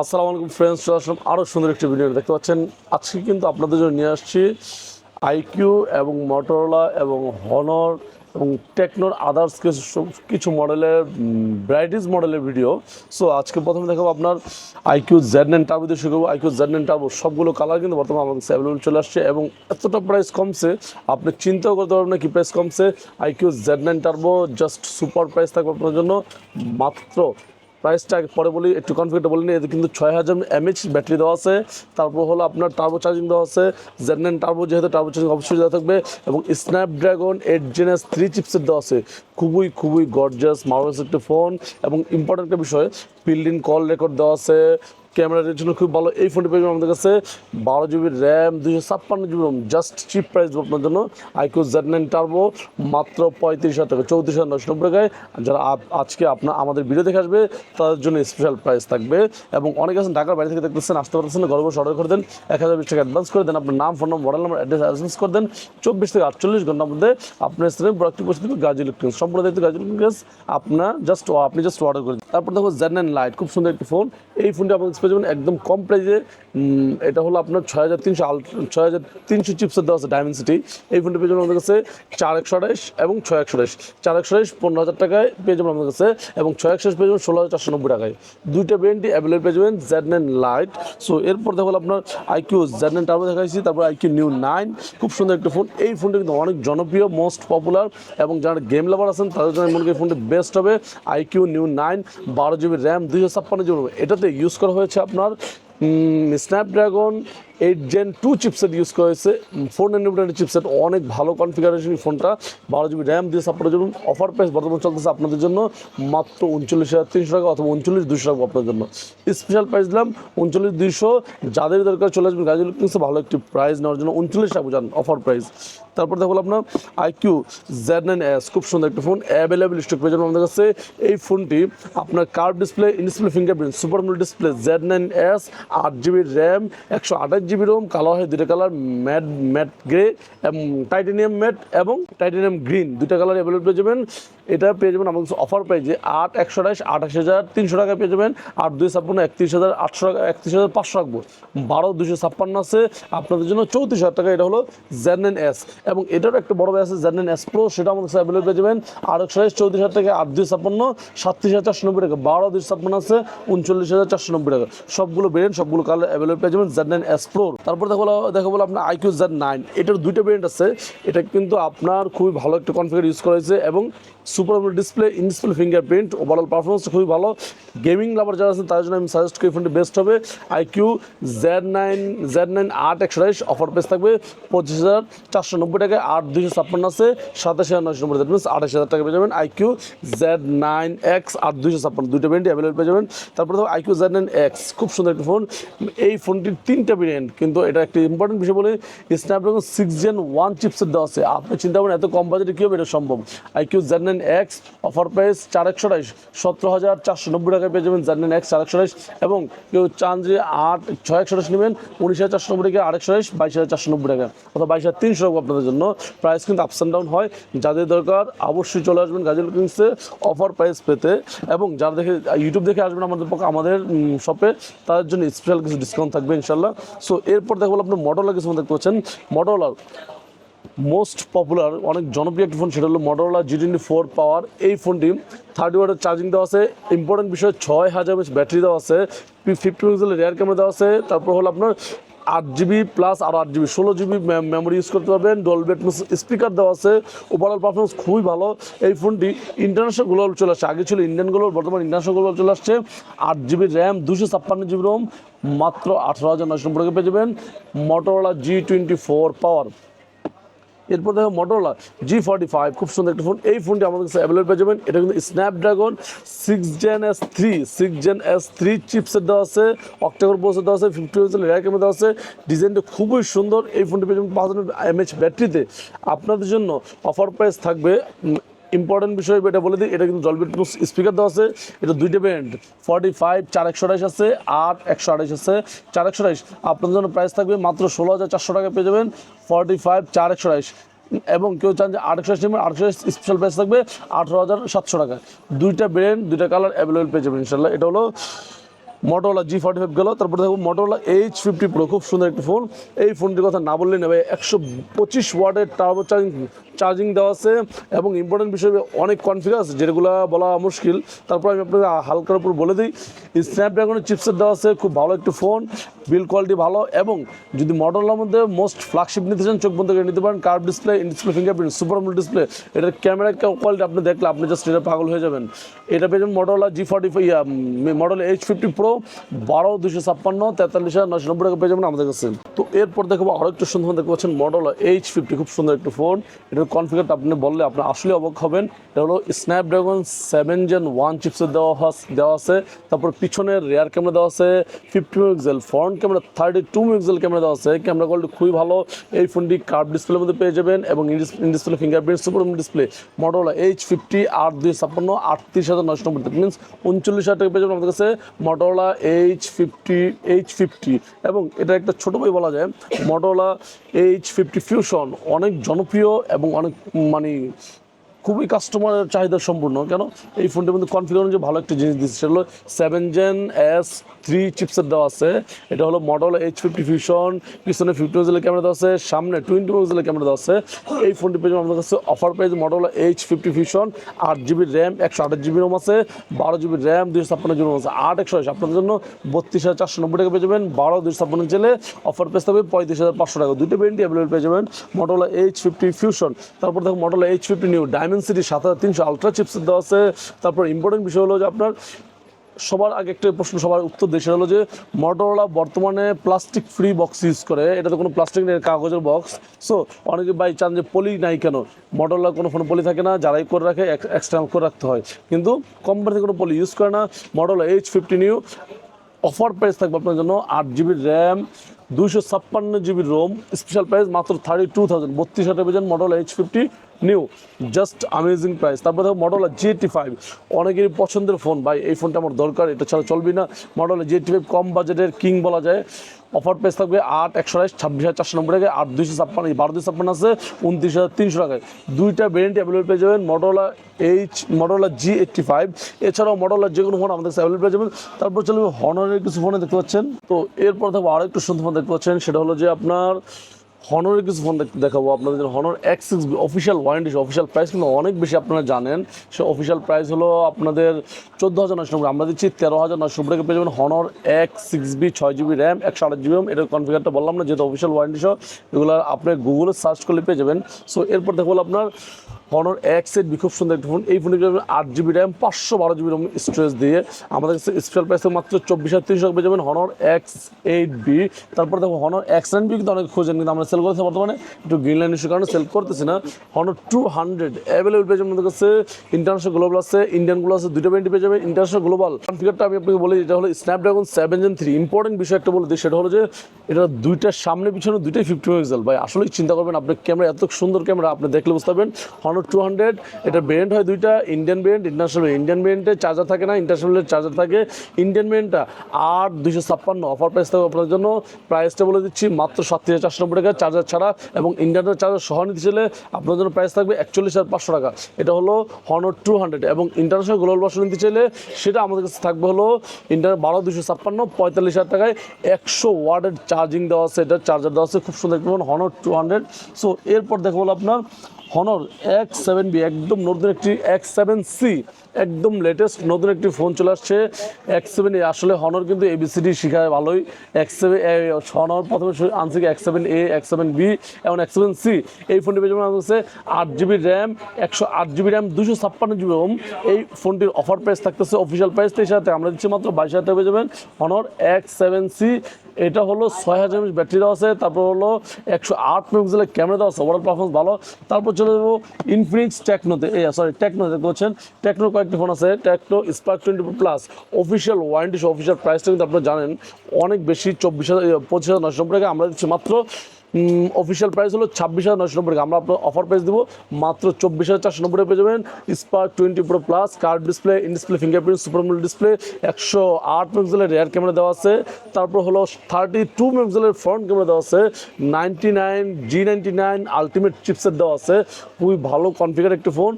আসসালামু আলাইকুম ফ্রেন্ডস, চলে আসলাম আরও সুন্দর একটি ভিডিও। দেখতে পাচ্ছেন আজকে কিন্তু আপনাদের জন্য নিয়ে আসছি আইকিউ এবং মটোরোলা এবং হনর এবং টেকনোর আদার্স কিছু মডেলের ব্রাইটিশ মডেলের ভিডিও। সো আজকে প্রথমে দেখাবো আপনার আইকিউ Z9 টার্বো দিয়ে শুরু করবো। আইকিউ Z9 টার্বো সবগুলো কালার কিন্তু বর্তমানে আমাদের কাছে অ্যাভেলেবল চলে আসছে এবং এতটা প্রাইস কমছে আপনি চিন্তাও করতে পারবেন না কি প্রাইস কমছে। IQOO Z9 Turbo just super price থাকবে আপনার জন্য। মাত্র প্রাইসটা পরে বলি, একটু কনফিগারটা বলি এতে কিন্তু 6000 mAh ব্যাটারি দেওয়া আছে। তারপর হলো আপনার টার্বো চার্জিং দেওয়া আছে। Z9 টার্বো যেহেতু টার্বো চার্জিং অবশ্যই দেওয়া থাকবে এবং স্ন্যাপড্রাগন 8 Gen 3 চিপসেট দেওয়া আছে। খুবই গর্জাস মার্ভেলাস একটা ফোন এবং ইম্পর্টেন্ট একটা বিষয়, বিল্ড ইন কল রেকর্ড দেওয়া আছে। ক্যামেরার জন্য খুব ভালো। এই ফোনটি পেয়ে আমাদের কাছে 12GB RAM, 256GB ROM, just cheap price আপনার জন্য আইকিউ Z9 টার্বো মাত্র 35,000 টাকা, 34,990 টাকায়। যারা আজকে আমাদের ভিডিও দেখে আসবে তাদের জন্য স্পেশাল প্রাইস থাকবে। এবং অনেকে আছেন ঢাকার বাইরে থেকে দেখতেছেন, আসতে পারতেছেন না, ঘরে বসে অর্ডার করে দেন, 1020 টাকা অ্যাডভান্স করে দেন, আপনার নাম, ফোন নম্বর, মডেল নাম্বার, অ্যাড্রেস অ্যাডভান্স করে দেন। 24 থেকে 48 ঘন্টার মধ্যে আপনার স্থানে প্রোডাক্টটি পৌঁছে দেবে গাজী ইলেকট্রনিক্স। সম্পূর্ণ দায়িত্ব গাজী ইলেকট্রনিক্স। আপনি জাস্ট অর্ডার করে দিন। তারপর দেখো Z9 লাইট, খুব সুন্দর একটি ফোন। এই ফোনটি আপনাদের পেয়ে যাবেন একদম কম প্রাইসে। এটা হলো আপনার 6300 চিপসেট দেওয়া আছে ডায়মেনসিটি। এই ফোনটি পেয়ে যাবেন আমাদের কাছে 4128 এবং 6128। 4128 15,000 টাকায় পেয়ে যাবেন আমাদের কাছে এবং 6128 পেয়ে যাবেন 16,490 টাকায়। দুইটা ব্র্যান্ডই অ্যাভেলেবল পেয়ে যাবেন Z9 লাইট। সো এরপর দেখো আপনার আইকিউ Z9 টার্বো দেখাইছি, তারপর আইকিউ নিউ 9, খুব সুন্দর একটা ফোন। এই ফোনটি কিন্তু অনেক জনপ্রিয়, মোস্ট পপুলার এবং যারা গেম লাভার আছেন তাদের জন্য মনে করি এই ফোনটি বেস্ট হবে। IQOO new 9, 12GB RAM, 256GB। এটাতে ইউজ করা হয়েছে আপনার স্ন্যাপড্রাগন 8 Gen 2 চিপসেট ইউজ করা হয়েছে, 4nm চিপসেট। অনেক ভালো কনফিগারেশন ফোনটা। 12GB র্যাম দিয়ে সাপোর্টের জন্য অফার প্রাইস বর্তমানে চলতেছে আপনাদের জন্য মাত্র 39,300 টাকা অথবা 39,200 টাকা আপনার জন্য। স্পেশাল প্রাইস দিলাম 39,200। যাদের দরকার চলে আসবেন গাজী ইলেকট্রনিক্সে ভালো একটি প্রাইস নেওয়ার জন্য। 39 টাকা বুঝান অফার প্রাইস। তারপর দেখো আপনার আইকিউ Z9s, খুব সুন্দর একটা ফোন, অ্যাভেলেবল স্টক পেয়ে যাবেন আমাদের কাছে। এই ফোনটি আপনার curve display, in display fingerprint, super AMOLED display, Z9s, 8GB RAM, 128GB ROM, colour হয় দুইটা কালার, ম্যাট গ্রে এবং টাইটানিয়াম ম্যাট এবং টাইটানিয়াম গ্রিন, দুইটা কালার অ্যাভেলেবল পেয়ে যাবেন। এটা পেয়ে যাবেন আমাদের কাছে অফার প্রাইসে 8,128, 28,300 টাকায় পেয়ে যাবেন। 8,256, 31,800 টাকা, 31,500 রাখবো। 12,256 আছে আপনাদের জন্য 34,000 টাকা। এটা হলো Z9s এবং এটারও একটা বড় আছে Z9s Pro, সেটা আমাদের কাছে অ্যাভেলেবল পেয়ে যাবেন 8,128, 34,000 টাকা, 8,256, 37,490 টাকা, 12,256 আছে 39,490 টাকা। সবগুলো ভেরিয়েন্ট, সবগুলো কালার অ্যাভেলেবল পেয়ে যাবেন Z9s Pro। তারপর দেখো বলো আপনার আইকিউ Z9, এটার দুইটা ভেরিয়েন্ট আছে। এটা কিন্তু আপনার খুবই ভালো একটা কনফিগার ইউজ করা হয়েছে এবং super AMOLED display, in display fingerprint, overall performance খুবই ভালো। গেমিং লাভার যারা আছেন তাদের জন্য আমি সাজেস্ট করি ফোনটি বেস্ট হবে। আইকিউ Z9 8,128 অফার প্রাইস থাকবে 25,490 টাকায়। 8,256 আছে 27,990, দ্যাট মিনস 28,000 টাকা পেয়ে যাবেন আইকিউ Z9X 8,256। দুইটা ভেরিয়েন্ট অ্যাভেলেবল পেয়ে যাবেন। তারপরে দেখো আইকিউ Z9X, খুব সুন্দর একটা ফোন। এই ফোনটির 3টা ভেরিয়েন্ট, কিন্তু এটা একটা ইম্পর্টেন্ট বিষয় বলে স্ন্যাপড্রাগন 6 Gen 1 চিপসেট দেওয়া আছে। আপনি চিন্তা করেন এত কম বাজেটে কী হবে এটা সম্ভব। আইকিউ Z9X অফার প্রাইস 4128, 17,490 টাকায় পেয়ে যাবেন Z9X 4128। এবং কেউ চান যে 6,128 নেবেন, 19,490 টাকা, 8,128 22,490 টাকা অথবা 22,300 টাকা আপনাদের জন্য। প্রাইস কিন্তু আপস অ্যান্ড ডাউন হয়। যাদের দরকার অবশ্যই চলে আসবেন গাজী ইলেকট্রনিক্সে অফার প্রাইস পেতে। এবং যারা ইউটিউব দেখে আসবেন আমাদের শপে, তাদের জন্য স্পেশাল কিছু ডিসকাউন্ট থাকবে ইনশাল্লাহ। সো এরপর দেখবো আপনার মটোরোলা কিছু দেখতে পাচ্ছেন। মটোরোলার মোস্ট পপুলার, অনেক জনপ্রিয় একটি ফোন, সেটা হলো মটোরোলা G24 পাওয়ার। এই ফোনটি 30 ওয়াটের চার্জিং দেওয়া আছে। ইম্পর্টেন্ট বিষয় 6,000 mAh ব্যাটারি দেওয়া আছে, 50 পিক্সেলের রিয়ার ক্যামেরা দেওয়া আছে। তারপর হলো আপনার 8GB প্লাস আর 8GB 16GB মেমোরি ইউজ করতে পারবেন। ডলবি অ্যাটমস স্পিকার দেওয়া আছে। ওভারঅল পারফরমেন্স খুবই ভালো। এই ফোনটি ইন্টারন্যাশনাল গ্লোবাল চলে আসছে, আগে ছিল ইন্ডিয়ান গ্লোবাল, বর্তমানে ইন্টারন্যাশনাল গ্লোবাল চলে আসছে। 8GB র্যাম, 256GB রোম, মাত্র 18,990 টাকা পেয়ে যাবেন মটোরোলা G24 পাওয়ার। এরপর দেখো মটোরোলা G45, খুব সুন্দর একটা ফোন। এই ফোনটি আমাদের কাছে অ্যাভেলেবল পেয়ে যাবেন। এটা কিন্তু স্ন্যাপড্রাগন 6 Gen S3 চিপসেট দেওয়া আছে, অক্টাকোর প্রসেসর দেওয়া আছে, 50 পিক্সেলের রিয়ার ক্যামেরা দেওয়া আছে। ডিজাইনটা খুবই সুন্দর। এই ফোনটি পেয়ে যাবেন 500 mAh ব্যাটারিতে। আপনাদের জন্য অফার প্রাইস থাকবে। ইম্পর্টেন্ট বিষয় এটা বলে দিই, এটা কিন্তু ডলবি অ্যাটমস স্পিকার দেওয়া আছে। এটা দুইটা ব্র্যান্ড 45 4128 আছে, 8128 আছে। 4128 আপনাদের জন্য প্রাইস থাকবে মাত্র 16,400 টাকা পেয়ে যাবেন 45 4128। এবং কেউ চান যে 828 নেবেন, 828 স্পেশাল প্রাইস থাকবে 18,700 টাকা। দুইটা ব্র্যান্ড, দুইটা কালার অ্যাভেলেবল পেয়ে যাবেন ইনশাল্লাহ। এটা হলো Motorola G45 গেল, তারপর দেখো Motorola H50 Pro, খুব সুন্দর একটি ফোন। এই ফোনটির কথা না বললেই নেবে, 125 ওয়াটের টার্বো চার্জিং দেওয়া আছে এবং ইম্পর্টেন্ট বিষয় অনেক কনফিগার আছে যেগুলো বলা মুশকিল, তারপর আমি আপনাকে হালকার উপর বলে দিই। স্ন্যাপড্রাগনের চিপসেট দেওয়া আছে, খুব ভালো একটি ফোন, বিল্ড কোয়ালিটি ভালো। এবং যদি মডেলের মধ্যে মোস্ট ফ্ল্যাগশিপ নিতে চান চোখ বন্ধ করে নিতে পারেন। Curve display, in display fingerprint, super AMOLED display, এটার ক্যামেরা কোয়ালিটি আপনি দেখলে আপনি জাস্ট এটা পাগল হয়ে যাবেন। এটা পেয়ে যাবেন Motorola G45 Motorola H50 Pro 12,256 43,990 টাকা পেয়ে যাবেন আমাদের কাছে। তো এরপর দেখবো আরও একটু সুন্দর দেখতে পাচ্ছেন Motorola H50, খুব সুন্দর একটা ফোন। এটার কনফিগারটা আপনি বললে আপনি আসলে অবাক হবেন। এটা হলো স্ন্যাপড্রাগন 7 Gen 1 চিপসেট দেওয়া আছে। তারপর পিছনের রেয়ার ক্যামেরা দেওয়া আছে 50 megapixel, front camera 32 megapixel camera দেওয়া আছে। ক্যামেরা কোয়ালিটি খুবই ভালো। এই ফোনটি কার্ভ ডিসপ্লের মধ্যে পেয়ে যাবেন এবং in display fingerprint, super AMOLED display. Motorola H50 8,256 38,990, means 39,000 টাকা পেয়ে যাবেন আমাদের কাছে Motorola H50 এবং এটা একটা ছোটো বই বলা যায়। Motorola H50 Fusion অনেক জনপ্রিয় এবং অনেক মানে খুবই কাস্টমারের চাহিদা সম্পূর্ণ। কেন এই ফোনটির মধ্যে কনফিগার যে ভালো একটা জিনিস দিচ্ছে, সেটা হলো 7 Gen S3 চিপসেট দেওয়া আছে। এটা হলো Motorola H50 Fusion, পিছনে 50 মেগাপিক্সেলের ক্যামেরা দেওয়া আছে, সামনে 20 মেগাপিক্সেলের ক্যামেরা দেওয়া আছে। এই ফোনটি পেয়ে আমাদের কাছে offer price Motorola H50 Fusion 8GB RAM, 128GB ROM আছে, 12GB র্যাম, 256GB রোম আছে, 8/128 আপনাদের জন্য 32,490 টাকা পেয়ে যাবেন। 12/256 চলে অফার প্রাইস থাকবে 35,500 টাকা। দুটো ব্র্যান্ডই অ্যাভেলেবল পেয়ে যাবেন Motorola H50 Fusion। তারপর দেখো Motorola H50 new Dimensity 7300 ultra chipset দেওয়া আছে। তারপর ইম্পর্টেন্ট বিষয় হলো যে আপনার সবার আগে একটা প্রশ্ন সবার উত্তর দেশে হলো যে Motorola বর্তমানে প্লাস্টিক ফ্রি বক্স ইউজ করে। এটা তো কোনো প্লাস্টিক নেই, কাগজের বক্স। সো অনেকে বাই চান যে পলি নাই কেন, Motorola কোনো ফোনে পলি থাকে না, যারাই করে রাখে এক্সটার্নাল করে রাখতে হয়, কিন্তু কোম্পানি কোনো পলি ইউজ করে না। Motorola H50 new offer price থাকবে আপনার জন্য 8GB RAM, 256GB Rome, special price মাত্র 32,000, 32,000 টাকা পেয়ে যান Motorola H50 new, just amazing price. তারপর দেখো Motorola G85, অনেকেরই পছন্দের ফোন, ভাই এই ফোনটা আমার দরকার, এটা ছাড়া চলবে না। Motorola G85 কম বাজেটের কিং বলা যায়। অফার প্রাইস থাকবে 8/128 26,490 টাকায়, 8/256 12/256 আছে 29,300 টাকায়। দুইটা ভেরিয়েন্ট অ্যাভেলেবল পেয়ে যাবেন Motorola G85। এছাড়াও Motorola যে কোনো ফোন আমাদের কাছে অ্যাভেলেবল পেয়ে যাবেন। তারপর চলবে হনরের কিছু ফোনে দেখতে পাচ্ছেন। তো এরপর থাকবে আরও একটু সুন্দর ফোন দেখতে পাচ্ছেন, সেটা হলো যে আপনার হনরের কিছু ফোন দেখাবো আপনাদের। Honor X6B official warranty, official price কিন্তু অনেক বেশি আপনারা জানেন। সে অফিসিয়াল প্রাইস হলো আপনাদের 14,990, আমরা দিচ্ছি 13,990 টাকা পেয়ে যাবেন Honor X6B 6GB RAM, 128GB Rome. এটার কনফিগারটা বললাম না, যেহেতু অফিসিয়াল ওয়ারেন্টি সহ, এগুলো আপনি গুগলে সার্চ করলে পেয়ে যাবেন। সো এরপর দেখবো আপনার Honor X8B, খুব সুন্দর একটা ফোন। এই ফোনটি 8GB RAM, 512GB Rome storage দিয়ে আমাদের কাছে স্পেশাল প্রাইসে মাত্র 24,300 টাকা পেয়ে যাবেন Honor X8B। তারপর দেখো Honor X9B কিন্তু অনেক খোঁজেন, কিন্তু আমরা সেল করতেছি বর্তমানে একটু গ্রিন লাইন ইস্যুর কারণে সেল করতেছি না। Honor 200 অ্যাভেলেবল পেয়ে যাবেন আমাদের কাছে। ইন্টারন্যাশনাল গ্লোবাল আছে, ইন্ডিয়ানগুলো আছে, দুটো ব্র্যান্ডই পেয়ে যাবে। ইন্টারন্যাশনাল গ্লোবাল কনফিগারটা আমি আপনাকে বলি, এটা হলো স্ন্যাপড্রাগন 7 Gen 3। ইম্পর্টেন্ট বিষয় একটা বলে দিই, সেটা হলো যে এটা দুইটার সামনে পিছনে দুইটাই 50 মেগাপিক্সেল। ভাই আসলেই চিন্তা করবেন, আপনার ক্যামেরা এত সুন্দর ক্যামেরা, আপনি দেখলে বুঝতে পারবেন। Honor 200 এটা ব্র্যান্ড হয় দুইটা, ইন্ডিয়ান ব্র্যান্ড, ইন্টারন্যাশনাল। ইন্ডিয়ান ব্র্যান্ডে চার্জার থাকে না, ইন্টারন্যাশনালের চার্জার থাকে। ইন্ডিয়ান ব্র্যান্ডটা 8,256 অফার প্রাইস থাকবে আপনার জন্য। প্রাইসটা বলে দিচ্ছি মাত্র 7,490 টাকা চার্জার ছাড়া, এবং ইন্ডিয়ানের চার্জার সহ নিতে চাইলে আপনার জন্য প্রাইস থাকবে 41,500 টাকা। এটা হলো Honor 200। এবং ইন্টারন্যাশনাল গ্লোবাল ভার্সন নিতে চাইলে সেটা আমাদের কাছে থাকবে হলো 12,256 45,000 টাকায়। 100 ওয়াটের চার্জিং দেওয়া আছে, এটা চার্জার দেওয়া আছে, খুব সুন্দর একটা Honor 200। সো এরপর দেখবো আপনার Honor X7B, একদম নতুন একটি X7C, একদম লেটেস্ট নতুন একটি ফোন চলে আসছে X7A। আসলে Honor কিন্তু ABCD শেখায় ভালোই। Honor প্রথমে আনছে কি X7A, X7B এবং X7C। এই ফোনটি পেয়ে যাবেন আছে 8GB RAM, 108GB RAM, 256GB ROM. এই ফোনটির অফার প্রাইস থাকতেছে অফিসিয়াল প্রাইস সাথে আমরা দিচ্ছি মাত্র 22,000 টাকা পেয়ে যাবেন Honor X7C। এটা হলো 6000 mAh ব্যাটারি দেওয়া আছে, তারপর হলো 108 মেগাপিক্সেলের ক্যামেরা দেওয়া আছে, ওভারঅল পারফরমেন্স ভালো। তারপর চলে যাবো ইনফিনিক্স টেকনোতে, টেকনো দেখতে পাচ্ছেন। টেকনোর কয়েকটি ফোন আছে, Tecno Spark 24 plus official warranty সহ। অফিসিয়াল প্রাইসটা কিন্তু আপনারা জানেন অনেক বেশি, 25,990 টাকা। আমরা দিচ্ছি মাত্র অফিসিয়াল প্রাইস হলো 26,990 টাকা। আমরা আপনার অফার প্রাইস দেবো মাত্র 24,490 টাকা পেয়ে যাবেন। Spark 24 plus, curve display, in display fingerprint, super AMOLED display, 108 মেগাপিক্সেলের রেয়ার ক্যামেরা দেওয়া আছে। তারপর হলো 32 মেগাপিক্সেলের ফ্রন্ট ক্যামেরা দেওয়া আছে। 99 G99 আলটিমেট চিপসেট দেওয়া আছে, খুবই ভালো কনফিগার একটি ফোন।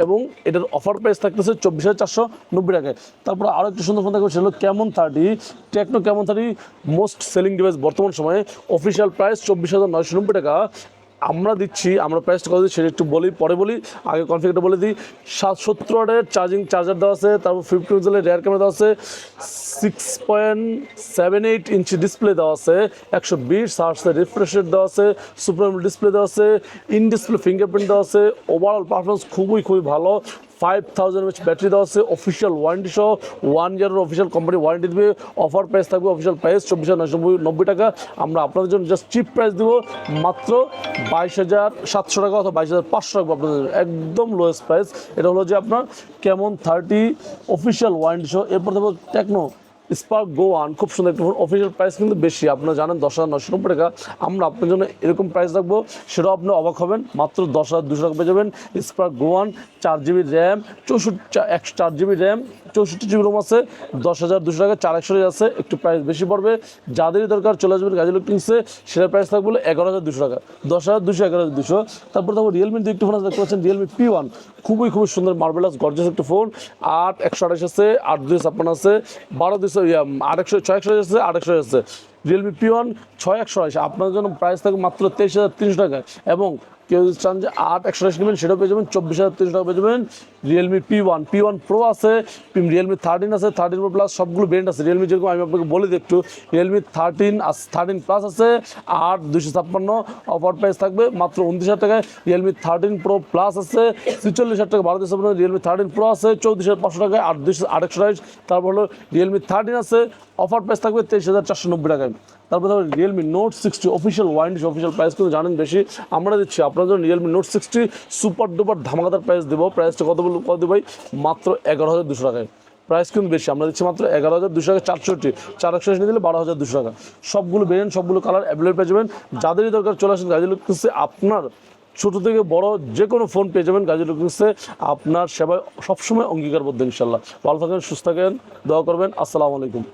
এবং এটার অফার প্রাইস থাকতেছে 24,490 টাকায়। তারপর আরও একটু সুন্দর ফোন থাকবে, সেটা হলো Camon 30, techno Camon 30 most selling device বর্তমান সময়ে। অফিসিয়াল প্রাইস 24,990 টাকা। আমরা দিচ্ছি, আমরা প্রাইসটা কত দিই সেটা একটু বলি, পরে বলি, আগে কনফিগারটা বলে দিই। 70 ওয়াটের চার্জার দেওয়া আছে, তারপর 50 পিক্সেলের রিয়ার ক্যামেরা দেওয়া আছে, 6.78 ইঞ্চি ডিসপ্লে দেওয়া আছে, 120 হার্টজের রিফ্রেশ রেট দেওয়া আছে, সুপার AMOLED ডিসপ্লে দেওয়া আছে, ইন ডিসপ্লে ফিঙ্গারপ্রিন্ট দেওয়া আছে। ওভারঅল পারফরমেন্স খুবই ভালো। 5000 mAh ব্যাটারি দেওয়া আছে, অফিসিয়াল ওয়ারেন্টি সহ 1 ইয়ারের অফিসিয়াল কোম্পানি ওয়ারেন্টি দেবে। অফার প্রাইস থাকবে, অফিসিয়াল প্রাইস 24,990 টাকা। আমরা আপনাদের জন্য জাস্ট চিপ প্রাইস দেবো মাত্র 22,700 টাকা অথবা 22,500 টাকা আপনাদের জন্য, একদম লোয়েস্ট প্রাইস। এটা হলো যে আপনার ক্যামন 30 অফিসিয়াল ওয়ারেন্টি সহ। এরপর দেবো টেকনো স্পার্ক গো 1, খুব সুন্দর একটা ফোন। অফিসিয়াল প্রাইস কিন্তু বেশি, আপনারা জানেন 10,990 টাকা। আমরা আপনার জন্য এরকম প্রাইস রাখবো, সেটাও আপনি অবাক হবেন, মাত্র 10,200 টাকা পেয়ে যাবেন। Spark Go 1 4GB RAM, 4GB RAM, 64GB ROM আছে, 10,200 টাকা। 4 আছে, একটু প্রাইস বেশি পড়বে। যাদেরই দরকার চলে আসবেন গাজী ইলেকট্রনিক্সে, সেটা প্রাইস থাকবে 11,200 টাকা, 10,200, 11,200। তারপর দেখো রিয়েলমির দুই একটু ফোন আছে, দেখতে পাচ্ছেন রিয়েলমি P1, খুবই সুন্দর মার্বেলাস গর্জিয়াস একটা ফোন। 8/128 আছে, 8/256 আছে, 6/128 আছে, 8/128 আছে। রিয়েলমি P1 6/128 আপনার জন্য প্রাইস থাকবে মাত্র 23,300 টাকা। এবং কেউ যদি চান যে 8/128 নেবেন, সেটাও পেয়ে যাবেন 24,300 টাকা পেয়ে যাবেন। রিয়েলমি P1 Pro আছে, রিয়েলমি 13 আছে, 13 Pro প্লাস, সবগুলো ব্র্যান্ড আছে। রিয়েলমি যেরকম আমি আপনাকে বলে দিই একটু, রিয়েলমি 13 প্লাস আছে 8/256, অফার প্রাইস থাকবে মাত্র 29,000 টাকায়। রিয়েলমি 13 Pro প্লাস আছে 46,000 টাকা, 12,256। রিয়েলমি 13 Pro আছে 34,500 টাকায়, 8/228। তারপর হলো রিয়েলমি 13 আছে, অফার প্রাইস থাকবে 23,490 টাকায়। তারপর ধরো Realme note 60 official warranty, official price কিন্তু জানেন বেশি, আমরা দিচ্ছি আপনার জন্য রিয়েলমি নোট 60 সুপার ডুপার ধামাকাদার প্রাইস দেবো। প্রাইসটা কত দেবো ভাই? মাত্র 11,200 টাকায়। প্রাইস কিন্তু বেশি, আমরা দিচ্ছি মাত্র 11,200 টাকা। 461 নিয়ে দিলে 12,200 টাকা। সবগুলো ভেরিয়েন্ট, সবগুলো কালার অ্যাভেলেবল পেয়ে যাবেন। যাদেরই দরকার চলে আসেন গাজী ইলেকট্রনিক্সে, আপনার ছোট থেকে বড় যে কোনো ফোন পেয়ে যাবেন গাজী ইলেকট্রনিক্সে। আপনার সেবায় সবসময় অঙ্গীকারবদ্ধ ইনশাল্লাহ। ভালো থাকেন, সুস্থ থাকেন, দোয়া করবেন। আসসালামু আলাইকুম।